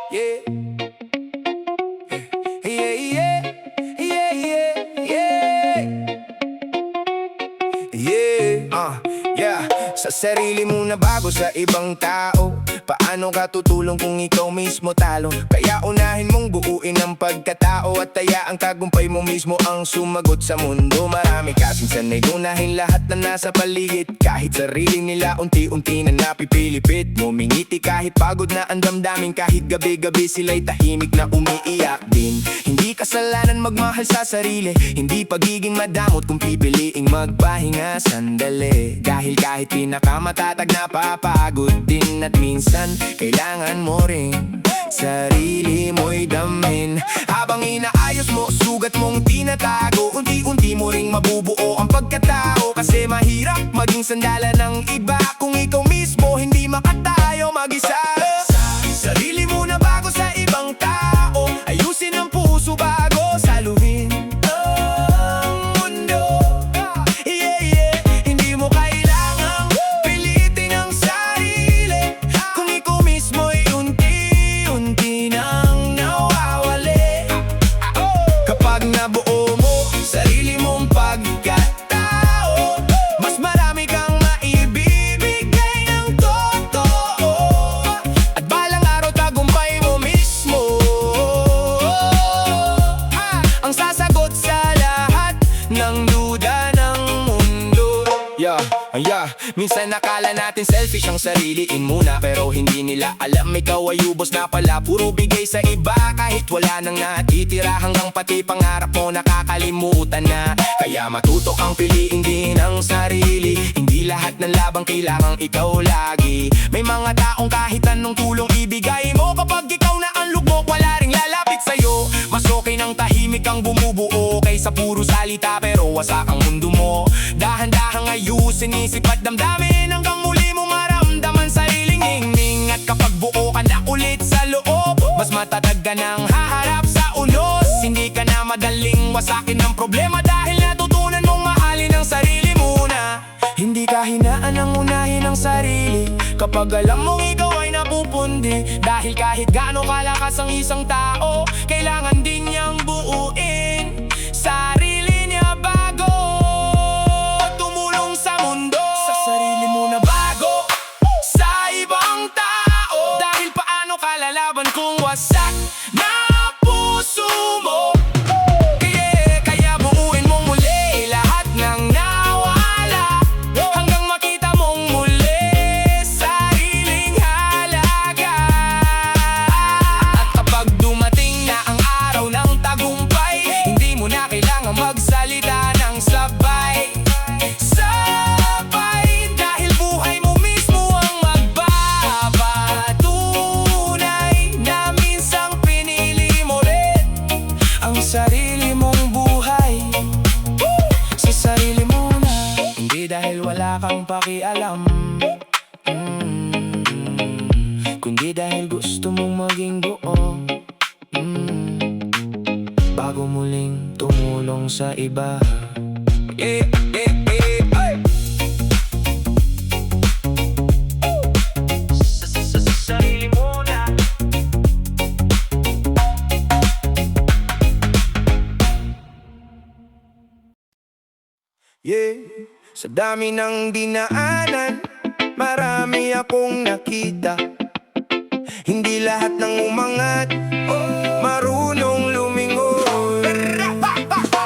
Yeah. Yeah, yeah. Yeah, yeah, yeah. Yeah. Sa sarili mo na bago sa ibang tao. Paano ka tutulong kung ikaw mismo talo? Kaya unahin mong buuin ang pagkatao at taya ang tagumpay mo mismo ang sumagot sa mundo. Marami kasing sanay unahin lahat na nasa paligid. Kahit sarili nila unti-unti na napipilipit. Ngumingiti kahit pagod na ang damdamin. Kahit gabi-gabi sila'y tahimik na umiiyak din. Hindi kasalanan magmahal sa sarili. Hindi pagiging madamot kung pipiliing magpahinga sandali. Dahil kahit pinakamatatag na papagod din. At minsan kailangan mo rin sarili mo'y damin. Habang inaayos mo, sugat mong tinatago. Unti-unti mo ring mabubuo ang pagkatao. Kasi mahirap maging sandala ng iba kung ikaw mismo hindi makatayo mag-isa. Sarili mo na bago sa ibang tao. Ayusin ang puso bago saluhin ang mundo. Yeah, yeah. Hindi mo kailangang pilitin ang sarili kung ikaw mismo'y unti-unti nang nawawali. Kapag nabuo mo sarili mong pagkatao, mas marami kang maibibigay ng totoo. At balang araw tagumpay mo mismo ang sasagot sa lahat ng duda ng mundo. Yeah. Minsan nakala natin selfish ang sariliin muna, pero hindi nila alam ikaw ay ubos na pala. Puro bigay sa iba kahit wala nang natitira. Hanggang pati pangarap mo nakakalimutan na. Kaya matuto kang piliin din ang sarili. Hindi lahat ng labang kailangang ikaw lagi. May mga taong kahit anong tulong ibigay mo, kapag ikaw na ang lugmok wala ring lalapit sa'yo. Mas okay nang tahimik kang bumubuo kaysa puro salita pero wasak ang mundo mo. Dahan-dahang ayusin isip at damdamin hanggang muli mo maramdaman sariling hingming. At kapag buo ka na ulit sa loob, mas matatag ka nang haharap sa unos. Hindi ka na madaling wasakin ng problema dahil natutunan mong mahalin ang sarili muna. Hindi ka hinaan ang unahin ang sarili kapag alam mong ikaw ay napupundi. Dahil kahit gaano kalakas ang isang tao, kailangan din niyang buuin sarili niya bago tumulong sa mundo. Sa sarili mo na bago sa ibang tao. Dahil paano ka lalaban kung wasak na puso mo? Kaya buuin mong muli lahat ng nawala hanggang makita mong muli sariling halaga. At kapag dumating na ang araw ng tagumpay, hindi mo na kailangang magsalita ng sabay. Dahil buhay mo mismo ang magpapatunay na minsang pinili mo rin ang sarili mong buhay. Sa sarili mo na, hindi dahil wala kang pakialam, kundi dahil gusto mong maging buo. Bago muling tumulong sa iba. Yeah. Sarili mo na. Yeah. Sa dami ng dinaanan, marami akong nakita. Hindi lahat ng umangat marunong lumingon.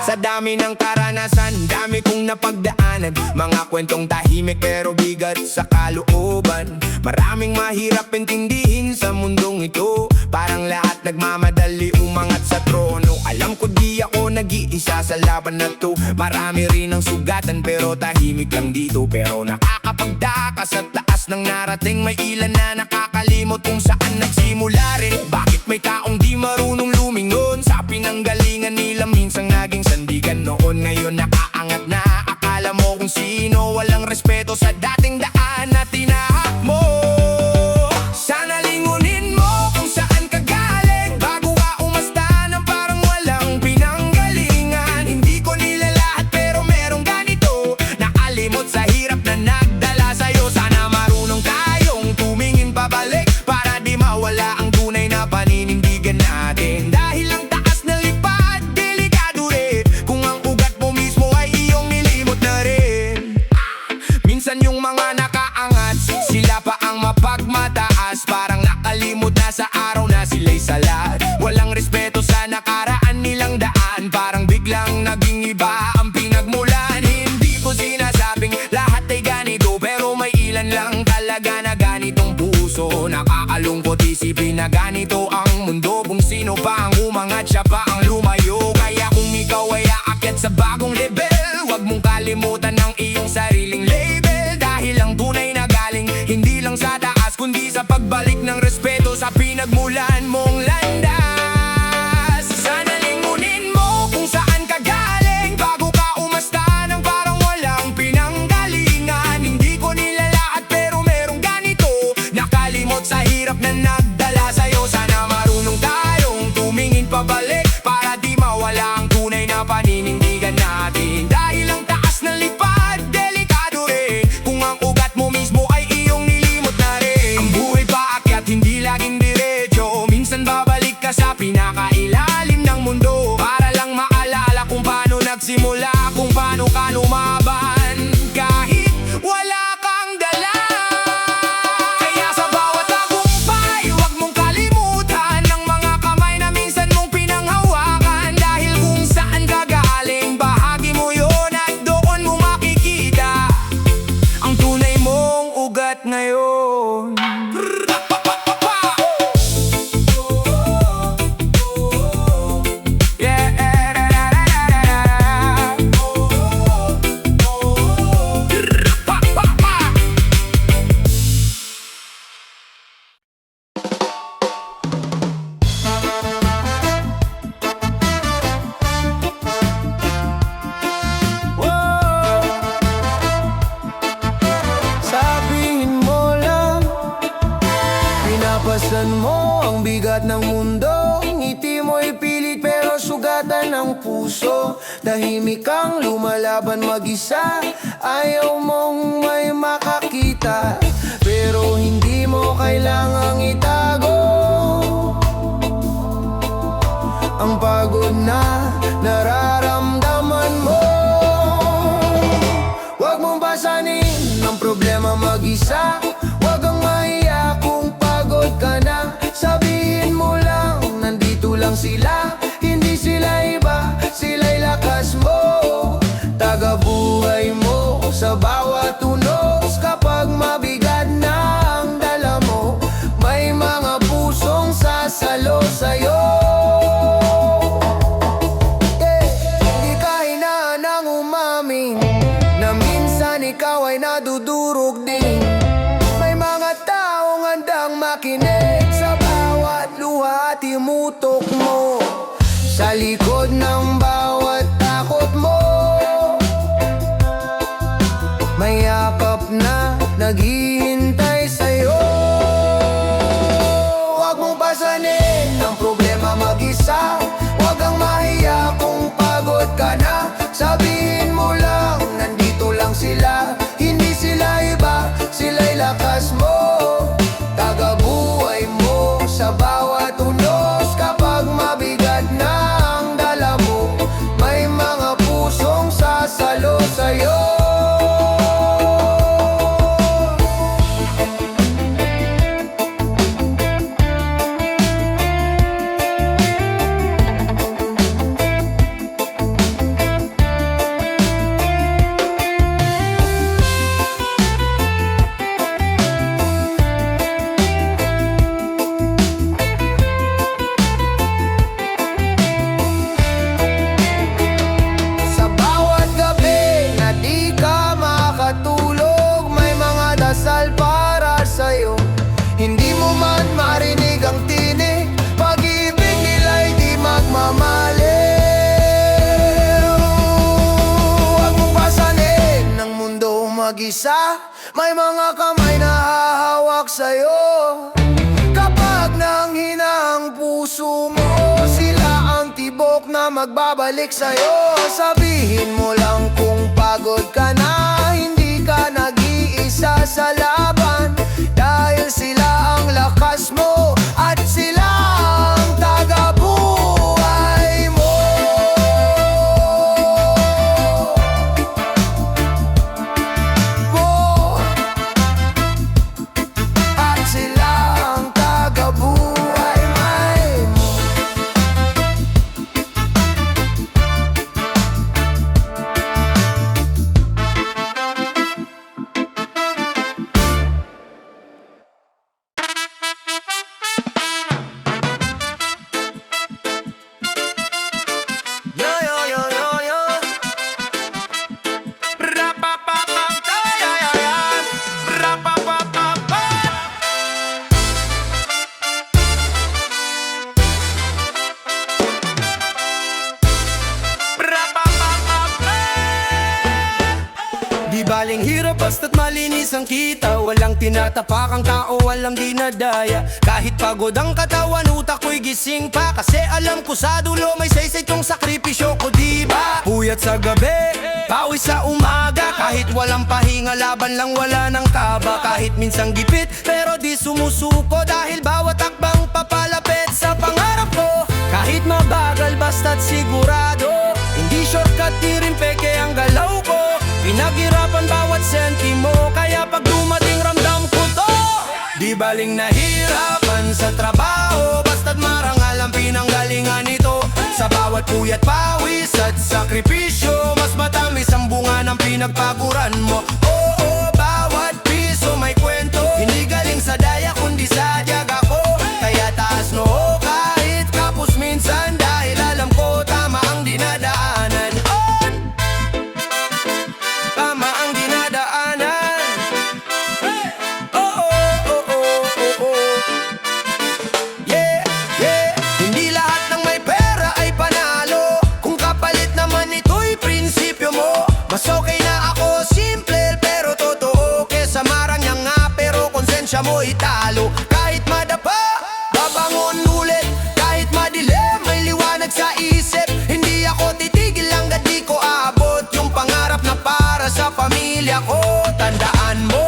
Sa dami ng karanasan, dami kong napagdaanan. Mga kwentong tahimik pero bigat sa kalooban. Maraming mahirap intindihin sa mundong ito. Parang lahat nagmamadali umangat sa trono. Alam ko di ako nag-iisa sa laban na to. Marami rin ang sugatan pero tahimik lang dito. Pero nakakapagdaka sa taas ng narating. May ilan na nakakalimot kung saan nagsimula rin. Bakit may taong di marunong lumingon? Sa pinanggalingan nila minsang naging sandigan noon. Ngayon nakaangat na, akala mo kung sino. Walang respeto sa dating daan na tinahak mo. Sana lingunin mo kung saan ka galing bago ka umastan ng parang walang pinanggalingan. Hindi ko nila lahat pero merong ganito, nakalimot sa hirap na nagdala sa'yo. Sana marunong tayong tumingin pabalik para di isipin na ganito ang mundo. Kung sino pa ang umangat, siya pa ang lumayo. Kaya kung ikaw ay aakyat sa bagong level, huwag mong kalimutan ang iyong sariling label. Dahil ang tunay na galing, hindi lang sa taas, kundi sa pagbalik ng respeto sa pinagmulan mong landas. Sana lingunin mo kung saan ka galing bago ka umasta ng parang walang pinanggalingan. Hindi ko nilalaat pero merong ganito, nakalimot sa hirap na nagdala sa'yo. Sana marunong tayong tumingin pabalik para di mawala ang tunay na paninindigan natin. Dahil ang taas ng lipad, delikado rin kung ang ugat mo mismo ay iyong nilimot na rin. Ang buhay paakyat, hindi laging diretso. Minsan babalik ka sa pinakailalim ng mundo para lang maalala kung paano nagsimula, kung paano ka lumaban kahit wala kang dala. Kaya sa bawat tagumpay, huwag mong kalimutan ang mga kamay na minsan mong pinanghawakan. Dahil kung saan ka galing, bahagi mo yun at doon mo makikita ang tunay mong ugat ngayon. Sabihin mo lang, pinapasan mo ang bigat ng mundo. Ngiti mo'y pilit pero sugatan ng puso. Tahimik kang lumalaban mag-isa, ayaw mong may makakita, pero hindi mo kailangang itago ang pagod na nararamdaman mo. Huwag mong pasanin ang problema mag-isa, huwag kang mahiya kung pagod ka na. Sabihin mo lang, nandito lang sila, hindi sila iba, sila'y lakas mo. Tagabuhay mo sa bawat unos. Kapag mabigat na ang dala mo, may mga pusong sasalo sa'yo. Hindi ka hinahanang umamin na minsan ikaw ay nadudurog din. May mga taong handang makinig sa bawat luha at imutok mo. Sa likod ng bawat takot mo, may yakap na naghihintay sa'yo. Huwag mong pasanin ang problema mag-isa, huwag kang mahiya kung pagod ka na. Sabihin mo lang, nandito lang sila, hindi sila iba, sila'y lakas mo. Tagabuhay mo sa bawat unos. Kapag mabigat na ang dala mo, may mga pusong sasalo sa'yo. Sa bawat gabi na di ka makatulog, may mga dasal para sa'yo. Hindi mo man marinig ang tinig, pag-ibig nila'y di magmamaliw. Huwag mong pasanin ang mundo mag-isa, may mga kamay na hahawak sa'yo. Kapag nanghina ang puso mo, sila ang tibok na magbabalik sa'yo. Sabihin mo lang kung pagod ka na, hindi ka nag-iisa sa laban. Dahil sila ang lakas mo at sila ang tagabuhay mo. At sila ang tagabuhay mo. pera basta't malinis ang kita. Walang tinatapakang tao, walang dinadaya. Kahit pagod ang katawan, utak ko'y gising pa. Kasi alam ko sa dulo may saysay tong sakripisyo ko, diba? Puyat sa gabi, pawis sa umaga. Kahit walang pahinga, laban lang wala ng kaba. Kahit minsang gipit, pero di sumusuko. Dahil bawat akbang papalapit sa pangarap ko. Kahit mabagal basta't sigurado, hindi shortcut, di rin peke ang galaw ko. Pinaghirapan bawat sentimo, kaya pag dumating ramdam ko to. Di baling nahirapan sa trabaho, basta't marangal ang pinanggalingan nito. Sa bawat puyat, pawis at sakripisyo, mas matamis ang bunga ng pinagpaguran mo. Oo, bawat piso may kwento, hindi galing sa daya kundi sa tiyaga ko. Kaya taas noo kahit kapos minsan, dahil alam ko tama ang dinadaanan. Tama ang dinadaanan. Oh, oh, oh, oh, oh, oh. Yeah, yeah. Hindi lahat ng may pera ay panalo. Kung kapalit naman ito'y prinsipyo mo. Mas okay na ako simple pero totoo, kesa marangya nga pero konsensya mo italo. Kahit madapa, babangon ulit. Kahit madilim, may liwanag sa isip. Hindi ako titigil hanggat di ko aabot yung pangarap na para sa pamilya ko. Tandaan mo,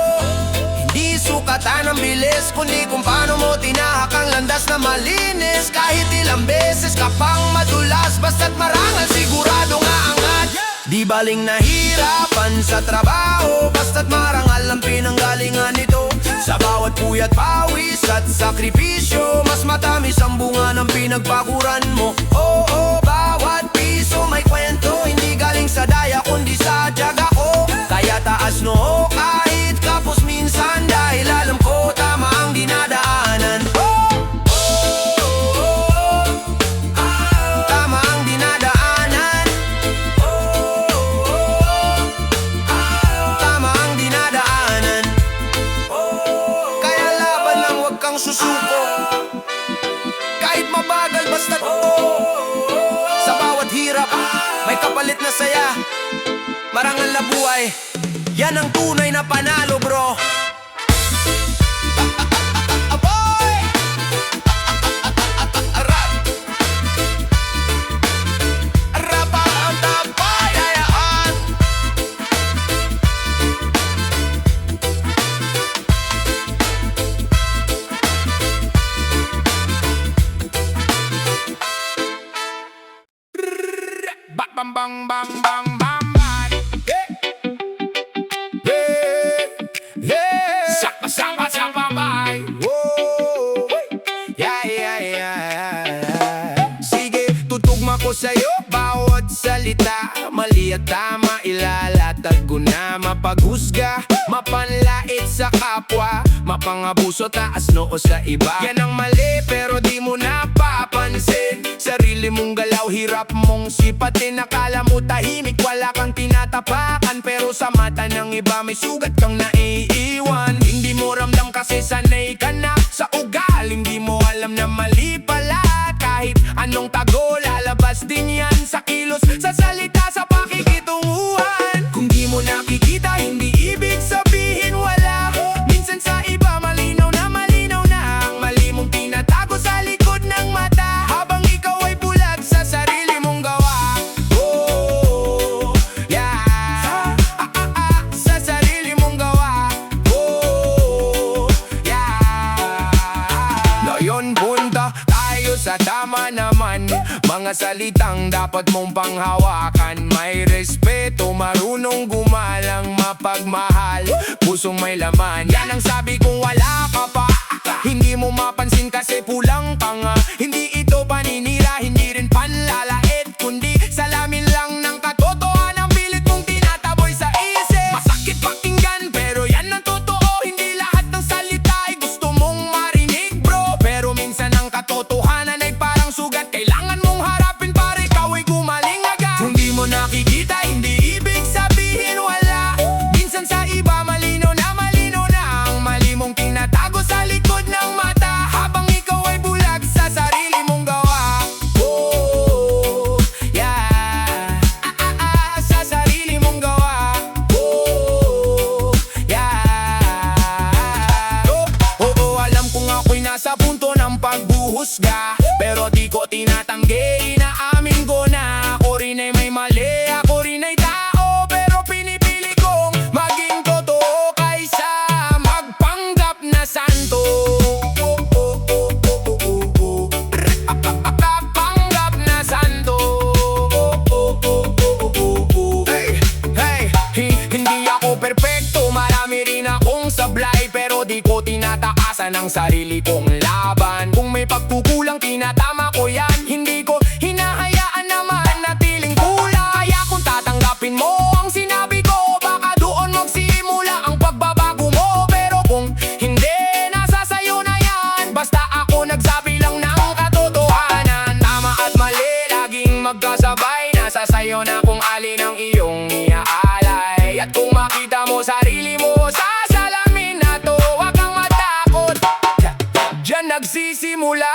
hindi sukatan ang bilis, kundi kung paano mo tinahak ang landas na malinis. Kahit ilang beses ka pang madulas, basta't marangal sigurado nga angat. Di baling nahirapan sa trabaho, basta't marangal ang pinanggalingan nito. Sa bawat puyat, pawis at sakripisyo, mas matamis ang bunga ng pinagpaguran mo. Oo, bawat piso may kwento, hindi galing sa daya kundi sa tiyaga ko. Kaya taas noo kahit kapos minsan, dahil alam ko tama ang dinadaanan. Tama ang dinadaanan. Tama ang dinadaanan. Kaya laban lang, huwag kang susuko. Kahit mabagal basta sa bawat hirap may kapalit na saya. Marangal na buhay, yan ang tunay na panalo, bro. Aboy! Arap! Arapa ang tapay, ayaan. Bang bang bang bang bang bang bang. Hey, hey, sapa sapa sapa bye. Whoa, yeah yeah yeah. Sige, tutugma ko sa'yo bawat salita. Mali at tama ilalatag ko na. Mapaghusga, mapanlait sa kapwa, mapangabuso, taas noo sa iba. Yan ang mali pero di mo napapansin. Sarili mong galaw, hirap mong sipatin. Akala mo tahimik, wala kang tinatapakan, pero sa mata ng iba may sugat kang naiiwan. Hindi mo ramdam kasi sanay ka na sa ugal. Hindi mo alam na mali pala. Kahit anong tago, lalabas din yan sa kilos, sa salita, sa pakikitunguhan. Kung di mo nakikita, hindi ibig sabihin wala. Minsan sa iba malinaw na ang mali mong tinatago sa likod ng mata, habang ikaw ay bulag sa sarili mong gawa. Oh, yeah. Sa sarili mong gawa. Oh, yeah. Ngayon punta tayo sa tama naman, mga salitang dapat mong panghawakan. May respeto, marunong gumalang, mapagmahal, pusong may laman. Yan ang sabi kung wala ka pa. Hindi mo mapansin kasi pulang ka nga. Hindi ito paninira, hindi rin panlalait, kundi salamin lang ng katotohanan. Pilit mong tinataboy sa isip. Masakit pakinggan pero yan ang totoo. Hindi lahat ng salita ay gusto mong marinig, bro. Pero minsan ang katotohanan ay parang sugat, kailangan mong harapin para ikaw ay gumaling agad. Kung di mo nakikita, hindi ibig sabihin wala. Minsan sa iba malinaw na ang mali mong tinatago sa likod ng mata, habang ikaw ay bulag sa husga, pero di ko tinatanggi. Inaamin ko na ako rin ay may mali, ako rin ay tao, pero pinipili kong maging totoo kaysa magpanggap na santo. Panggap na santo. Hindi ako perpekto, marami rin akong sablay, pero di ko tinataasan ang sarili kong laban. Kung may pagkukulang, tinatama ko yan. Hindi ko hinahayaan na manatiling kulang. Kaya kung tatanggapin mo ang sinabi ko, baka doon magsimula ang pagbabago mo. Pero kung hindi, nasa sayo na yan. Basta ako nagsabi lang ng katotohanan. Tama at mali, laging magkasabay. Nasa sayo na kung alin ang iyong iaalay. At kung makita mo sarili mo sa salamin na to, huwag kang matakot. Diyan nagsisimula